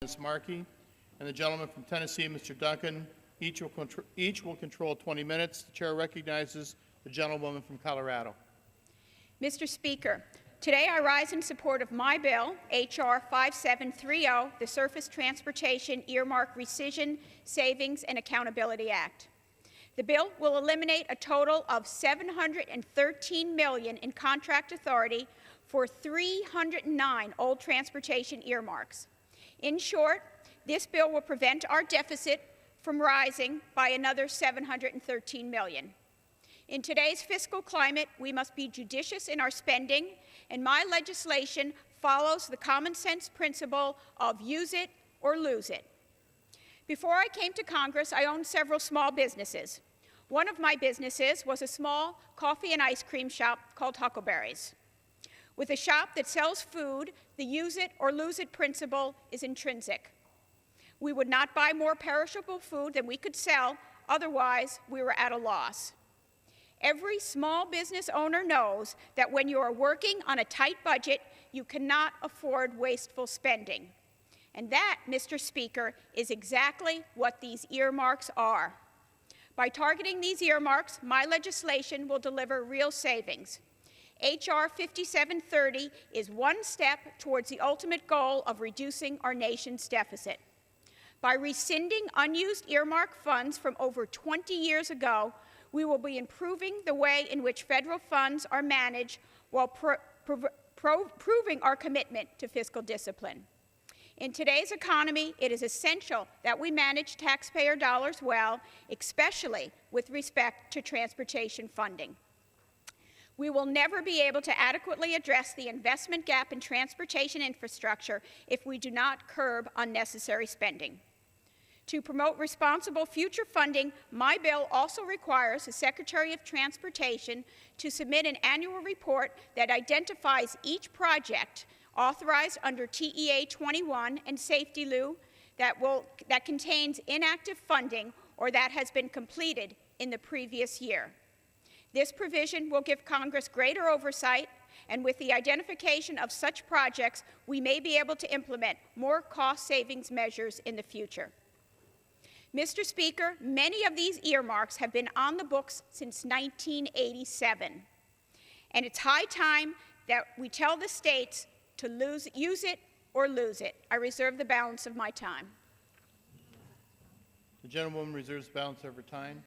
Ms. Markey, and the gentleman from Tennessee, Mr. Duncan. Each will control 20 minutes. The chair recognizes the gentlewoman from Colorado. Mr. Speaker, today I rise in support of my bill, H.R. 5730, the Surface Transportation Earmark Rescission, Savings, and Accountability Act. The bill will eliminate a total of $713 million in contract authority for 309 old transportation earmarks. In short, this bill will prevent our deficit from rising by another $713 million. In today's fiscal climate, we must be judicious in our spending, and my legislation follows the common sense principle of use it or lose it. Before I came to Congress, I owned several small businesses. One of my businesses was a small coffee and ice cream shop called Huckleberry's. With a shop that sells food, the use it or lose it principle is intrinsic. We would not buy more perishable food than we could sell, otherwise we were at a loss. Every small business owner knows that when you are working on a tight budget, you cannot afford wasteful spending. And that, Mr. Speaker, is exactly what these earmarks are. By targeting these earmarks, my legislation will deliver real savings. H.R. 5730 is one step towards the ultimate goal of reducing our nation's deficit. By rescinding unused earmark funds from over 20 years ago, we will be improving the way in which federal funds are managed while proving our commitment to fiscal discipline. In today's economy, it is essential that we manage taxpayer dollars well, especially with respect to transportation funding. We will never be able to adequately address the investment gap in transportation infrastructure if we do not curb unnecessary spending. To promote responsible future funding, my bill also requires the Secretary of Transportation to submit an annual report that identifies each project authorized under TEA 21 and Safety Lou that contains inactive funding or that has been completed in the previous year. This provision will give Congress greater oversight, and with the identification of such projects, we may be able to implement more cost savings measures in the future. Mr. Speaker, many of these earmarks have been on the books since 1987, and it's high time that we tell the states to use it or lose it. I reserve the balance of my time. The gentlewoman reserves the balance of her time.